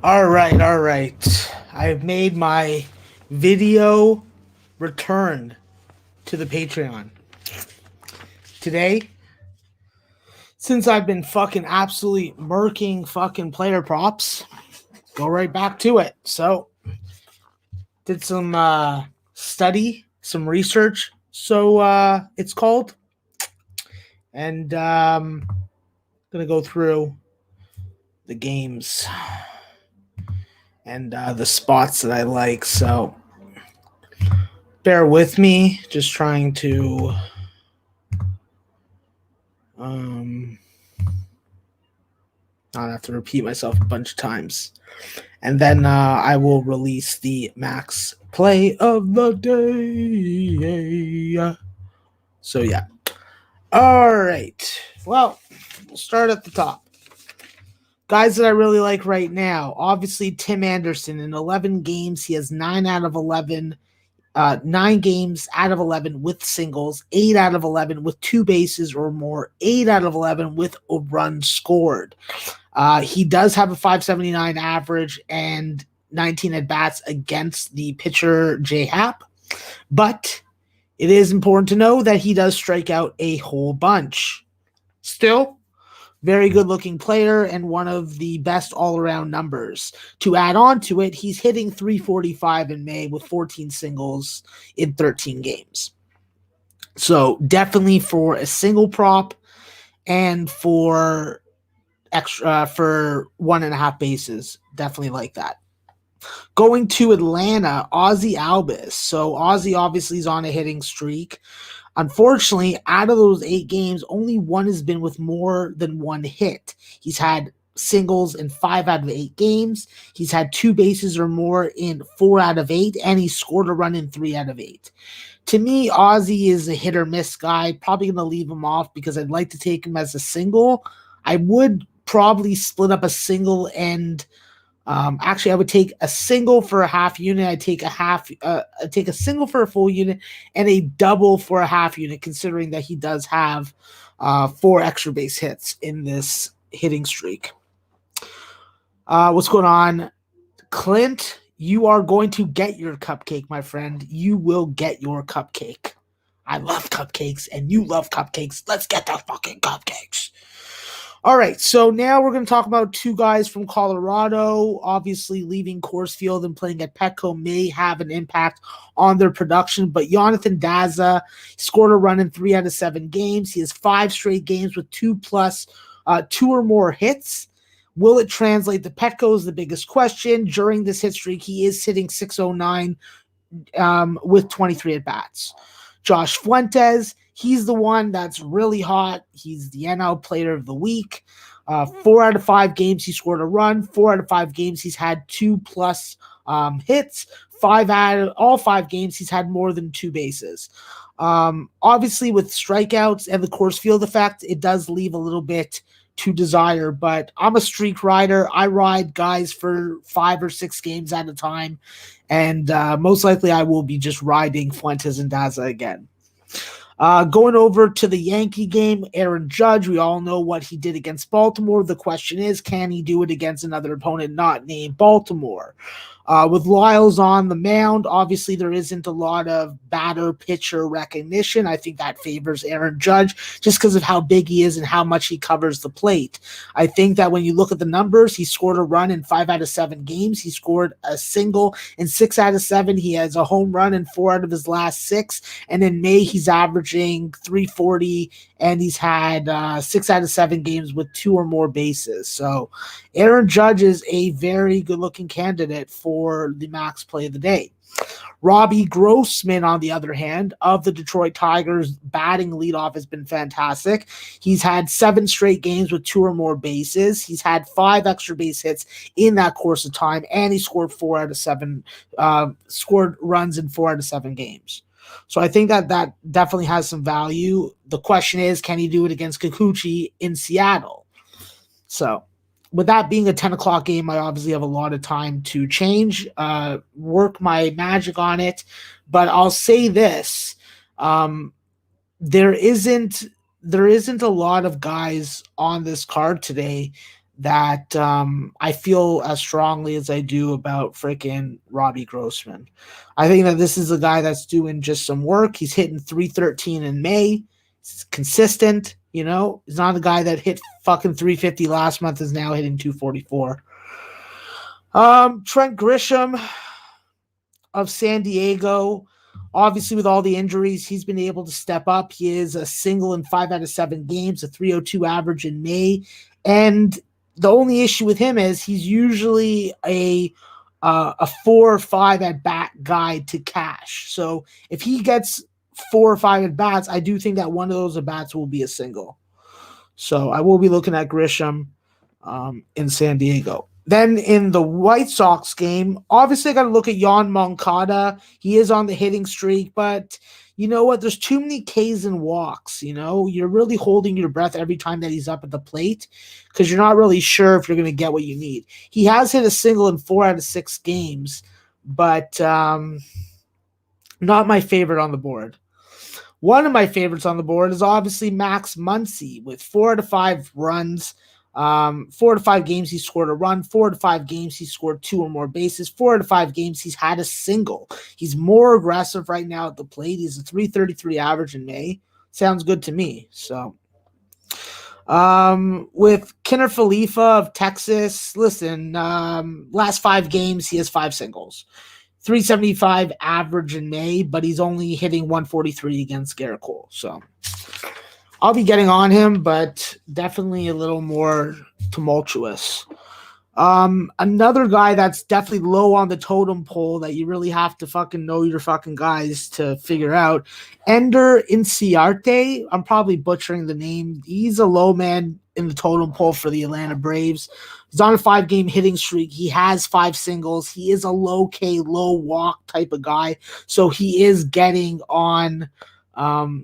All right, all right. I've made my video return to the Patreon. Today, since I've been fucking absolutely murking fucking player props, go right back to it. So, did some study, some research, so it's called, and gonna go through the games and the spots that I like. So, bear with me, just trying to um not have to repeat myself a bunch of times. And then I will release the max play of the day. So, yeah. All right. Well, we'll start at the top. Guys that I really like right now. Obviously, Tim Anderson. In 11 games, he has 9 out of 11. 9 games out of 11 with singles, 8 out of 11 with 2 bases or more, 8 out of 11 with a run scored. He does have a 579 average and 19 at bats against the pitcher J Happ, but it is important to know that he does strike out a whole bunch. Still, very good looking player and one of the best all around numbers. To add on to it, he's hitting 345 in May with 14 singles in 13 games. So definitely for a single prop and for extra for 1.5 bases, definitely like that. Going to Atlanta, Ozzy Albus. So Ozzy obviously is on a hitting streak. Unfortunately, out of those 8 games, only one has been with more than one hit. He's had singles in 5 out of 8 games. He's had 2 bases or more in 4 out of 8, and he scored a run in 3 out of 8. To me, Ozzy is a hit or miss guy. Probably going to leave him off because I'd like to take him as a single. I would probably split up a single and actually, I would take a single for a half unit. I'd take take a single for a full unit, and a double for a half unit. Considering that he does have 4 extra base hits in this hitting streak. What's going on, Clint? You are going to get your cupcake, my friend. You will get your cupcake. I love cupcakes, and you love cupcakes. Let's get the fucking cupcakes. All right, so now we're going to talk about 2 guys from Colorado. Obviously, leaving Coors Field and playing at Petco may have an impact on their production, but Jonathan Daza scored a run in 3 out of 7 games. He has 5 straight games with 2 or more hits. Will it translate to Petco is the biggest question. During this hit streak, he is hitting 609 with 23 at-bats. Josh Fuentes, he's the one that's really hot. He's the NL Player of the Week. 4 out of 5 games, he scored a run. 4 out of 5 games, he's had 2+ hits. 5 out of all 5 games, he's had more than 2 bases. Obviously, with strikeouts and the Coors Field effect, it does leave a little bit to desire, but I'm a streak rider. I ride guys for 5 or 6 games at a time, and most likely I will be just riding Fuentes and Daza again. Going over to the Yankee game, Aaron Judge, we all know what he did against Baltimore. The question is, can he do it against another opponent not named Baltimore? With Lyles on the mound, obviously there isn't a lot of batter-pitcher recognition. I think that favors Aaron Judge just because of how big he is and how much he covers the plate. I think that when you look at the numbers, he scored a run in 5 out of 7 games. He scored a single in 6 out of 7. He has a home run in 4 out of his last 6. And in May, he's averaging 340, and he's had 6 out of 7 games with 2 or more bases. So Aaron Judge is a very good-looking candidate for the max play of the day. Robbie Grossman, on the other hand, of the Detroit Tigers, batting leadoff has been fantastic. He's had 7 straight games with 2 or more bases. He's had 5 extra base hits in that course of time, and he scored 4 out of 7, scored runs in 4 out of 7 games. So I think that definitely has some value. The question is, can he do it against Kikuchi in Seattle? So with that being a 10 o'clock game, I obviously have a lot of time to work my magic on it. But I'll say this. There isn't a lot of guys on this card today that I feel as strongly as I do about freaking Robbie Grossman. I think that this is a guy that's doing just some work. He's hitting 313 in May. He's consistent, you know. He's not a guy that hit fucking 350 last month, is now hitting 244. Trent Grisham of San Diego. Obviously, with all the injuries, he's been able to step up. He is a single in 5 out of 7 games, a 302 average in May. And the only issue with him is he's usually a 4 or 5 at bat guy to cash. So if he gets 4 or 5 at bats, I do think that one of those at bats will be a single. So I will be looking at Grisham in San Diego. Then in the White Sox game, obviously I got to look at Yoan Moncada. He is on the hitting streak, but you know what? There's too many Ks and walks. You know, you're really holding your breath every time that he's up at the plate because you're not really sure if you're going to get what you need. He has hit a single in 4 out of 6 games, but not my favorite on the board. One of my favorites on the board is obviously Max Muncy with 4 out of 5 runs. 4 to 5 games he scored a run. 4 to 5 games he scored 2 or more bases. 4 to 5 games he's had a single. He's more aggressive right now at the plate. He's a 333 average in May. Sounds good to me. So with Kinner Khalifa of Texas, listen, last 5 games he has 5 singles. 375 average in May, but he's only hitting 143 against Gerrit Cole. So I'll be getting on him, but definitely a little more tumultuous. Another guy that's definitely low on the totem pole that you really have to fucking know your fucking guys to figure out. Ender Inciarte. I'm probably butchering the name. He's a low man in the totem pole for the Atlanta Braves. He's on a 5-game hitting streak. He has 5 singles. He is a low K, low walk type of guy. So he is getting on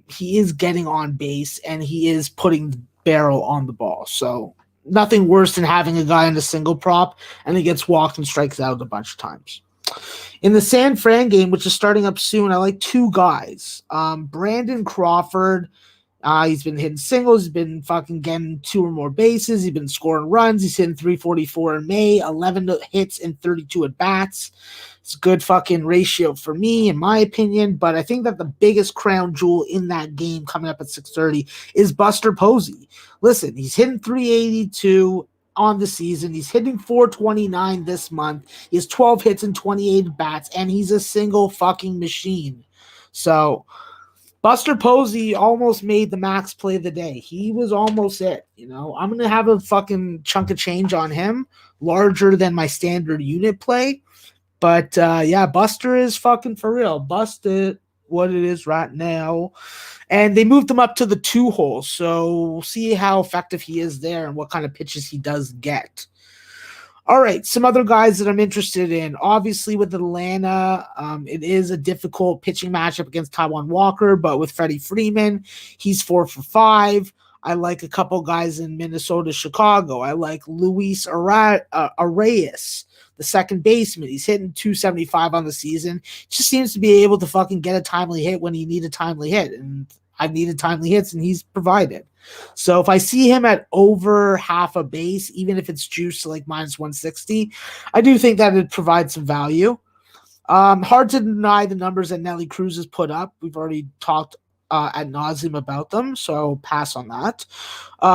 base and he is putting the barrel on the ball. So nothing worse than having a guy in a single prop and he gets walked and strikes out a bunch of times. In the San Fran game, which is starting up soon, I like 2 guys. Brandon Crawford. He's been hitting singles. He's been fucking getting 2 or more bases. He's been scoring runs. He's hitting 344 in May, 11 hits and 32 at bats. It's a good fucking ratio for me, in my opinion. But I think that the biggest crown jewel in that game coming up at 6:30 is Buster Posey. Listen, he's hitting 382 on the season. He's hitting 429 this month. He has 12 hits and 28 bats, and he's a single fucking machine. So Buster Posey almost made the max play of the day. He was almost it, you know. I'm going to have a fucking chunk of change on him, larger than my standard unit play. But, yeah, Buster is fucking for real. Busted what it is right now. And they moved him up to the 2 hole, so we'll see how effective he is there and what kind of pitches he does get. All right, some other guys that I'm interested in. Obviously, with Atlanta, it is a difficult pitching matchup against Taijuan Walker, but with Freddie Freeman, he's 4 for 5. I like a couple guys in Minnesota, Chicago. I like Luis Arias, the second baseman. He's hitting 275 on the season. Just seems to be able to fucking get a timely hit when you need a timely hit. And I've needed timely hits, and he's provided. So if I see him at over half a base, even if it's juiced to like minus 160, I do think that it provides some value. Hard to deny the numbers that Nelly Cruz has put up. We've already talked ad nauseum about them, so pass on that.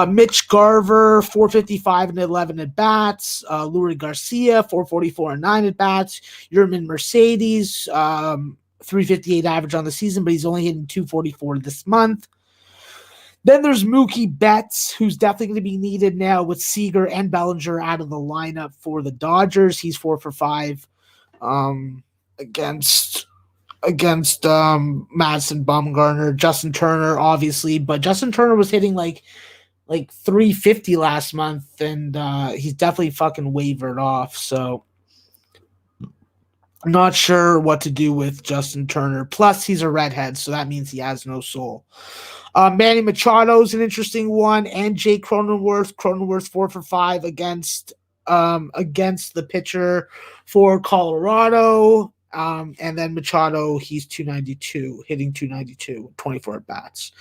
Mitch Garver, 455 and 11 at bats. Lurie Garcia, 444 and 9 at bats. Yerman Mercedes, 358 average on the season, but he's only hitting 244 this month. Then there's Mookie Betts, who's definitely going to be needed now with Seager and Bellinger out of the lineup for the Dodgers. He's 4 for 5 against Madison Bumgarner, Justin Turner, obviously, but Justin Turner was hitting like 350 last month, and he's definitely fucking wavered off. So I'm not sure what to do with Justin Turner. Plus, he's a redhead, so that means he has no soul. Manny Machado's an interesting one, and Jake Cronenworth. Cronenworth 4 for 5 against the pitcher for Colorado. And then Machado, he's 292, hitting 292, 24 at bats.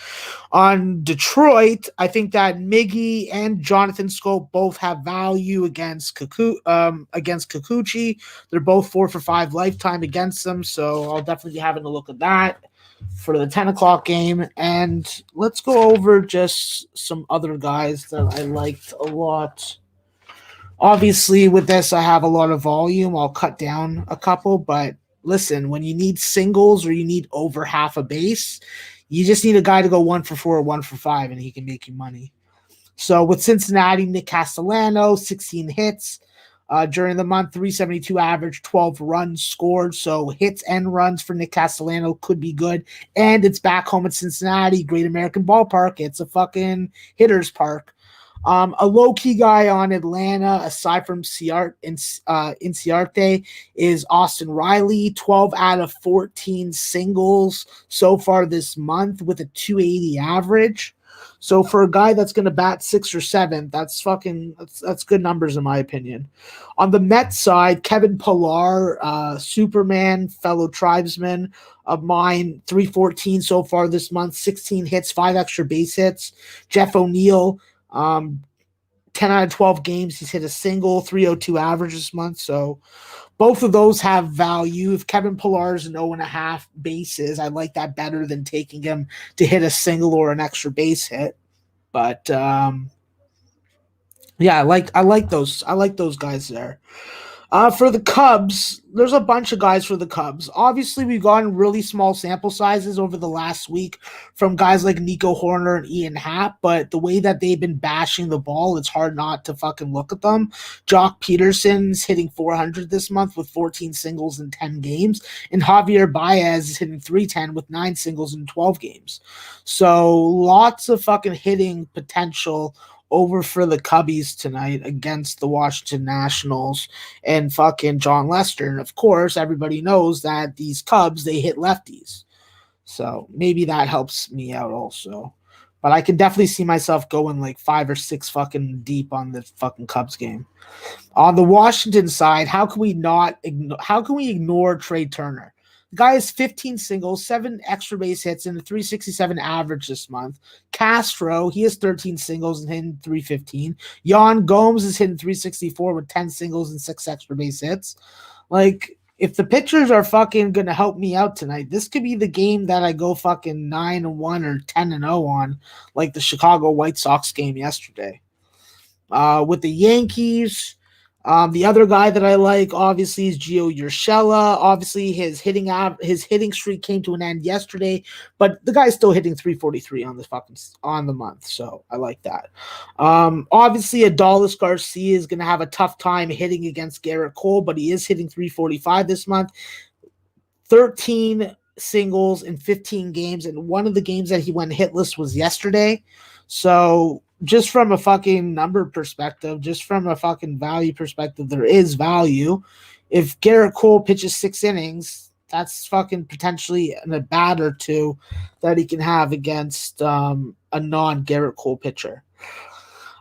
On Detroit, I think that Miggy and Jonathan Scope both have value against Kikuchi. They're both 4 for 5 lifetime against them, so I'll definitely be having a look at that for the 10 o'clock game. And let's go over just some other guys that I liked a lot. Obviously, with this, I have a lot of volume. I'll cut down a couple, but listen, when you need singles or you need over half a base, you just need a guy to go 1 for 4 or 1 for 5, and he can make you money. So with Cincinnati, Nick Castellano, 16 hits during the month, 372 average, 12 runs scored. So hits and runs for Nick Castellano could be good. And it's back home at Cincinnati, Great American Ballpark. It's a fucking hitter's park. A low-key guy on Atlanta, aside from Inciarte, is Austin Riley. 12 out of 14 singles so far this month with a 280 average. So for a guy that's going to bat 6 or 7, that's good numbers in my opinion. On the Mets side, Kevin Pillar, Superman, fellow tribesman of mine, 314 so far this month, 16 hits, 5 extra base hits. Jeff O'Neill, 10 out of 12 games, he's hit a single, 302 average this month. So both of those have value. If Kevin Pillar is an 0.5 bases, I like that better than taking him to hit a single or an extra base hit. But yeah, I like those guys there. For the Cubs, there's a bunch of guys for the Cubs. Obviously, we've gotten really small sample sizes over the last week from guys like Nico Horner and Ian Happ, but the way that they've been bashing the ball, it's hard not to fucking look at them. Jock Peterson's hitting 400 this month with 14 singles in 10 games, and Javier Baez is hitting 310 with 9 singles in 12 games. So lots of fucking hitting potential over for the Cubbies tonight against the Washington Nationals and fucking John Lester. And of course, everybody knows that these Cubs, they hit lefties. So maybe that helps me out also. But I can definitely see myself going like 5 or 6 fucking deep on the fucking Cubs game. On the Washington side, how can we ignore Trey Turner? The guy has 15 singles, 7 extra base hits, and a 367 average this month. Castro, he has 13 singles and hitting 315. Yan Gomes is hitting 364 with 10 singles and 6 extra base hits. Like, if the pitchers are fucking going to help me out tonight, this could be the game that I go fucking 9-1 or 10-0 on, like the Chicago White Sox game yesterday. With the Yankees, the other guy that I like, obviously, is Gio Urshela. Obviously, his hitting streak came to an end yesterday, but the guy's still hitting 343 on the month, so I like that. Obviously, Adolis Garcia is going to have a tough time hitting against Garrett Cole, but he is hitting 345 this month. 13 singles in 15 games, and one of the games that he went hitless was yesterday. So just from a fucking number perspective, just from a fucking value perspective, there is value. If Garrett Cole pitches 6 innings, that's fucking potentially a bat or 2 that he can have against a non-Garrett Cole pitcher.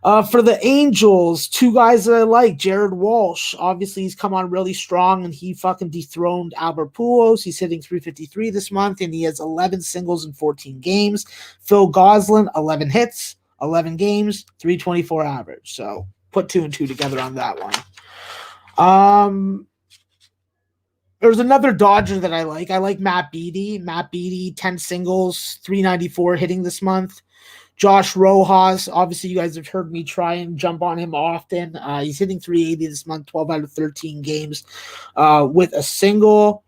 For the Angels, 2 guys that I like. Jared Walsh, obviously he's come on really strong and he fucking dethroned Albert Pujols. He's hitting 353 this month and he has 11 singles in 14 games. Phil Gosselin, 11 hits, 11 games, 324 average. So put 2 and 2 together on that one. There's another Dodger that I like. I like Matt Beaty. Matt Beaty, 10 singles, 394 hitting this month. Josh Rojas, obviously you guys have heard me try and jump on him often. He's hitting 380 this month, 12 out of 13 games with a single.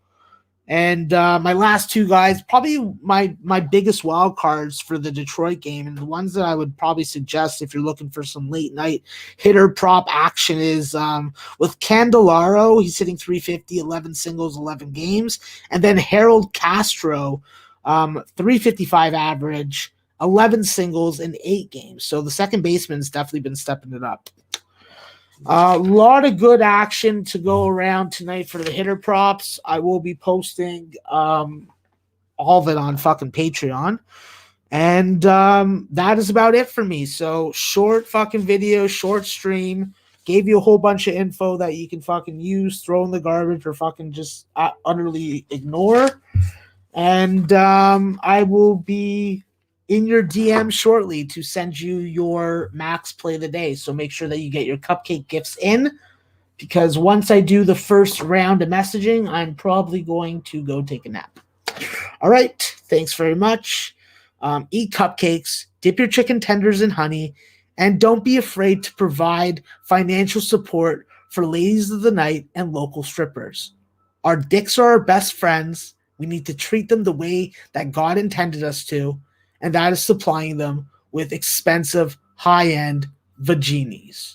And my last 2 guys, probably my biggest wild cards for the Detroit game, and the ones that I would probably suggest if you're looking for some late night hitter prop action is with Candelario. He's hitting 350, 11 singles, 11 games. And then Harold Castro, 355 average, 11 singles in 8 games. So the second baseman's definitely been stepping it up. A lot of good action to go around tonight for the hitter props. I will be posting all of it on fucking Patreon. And that is about it for me. So short fucking video, short stream. Gave you a whole bunch of info that you can fucking use, throw in the garbage, or fucking just utterly ignore. And I will be in your DM shortly to send you your max play of the day. So make sure that you get your cupcake gifts in, because once I do the first round of messaging, I'm probably going to go take a nap. All right. Thanks very much. Eat cupcakes, dip your chicken tenders in honey, and don't be afraid to provide financial support for ladies of the night and local strippers. Our dicks are our best friends. We need to treat them the way that God intended us to, and that is supplying them with expensive, high-end vaginis.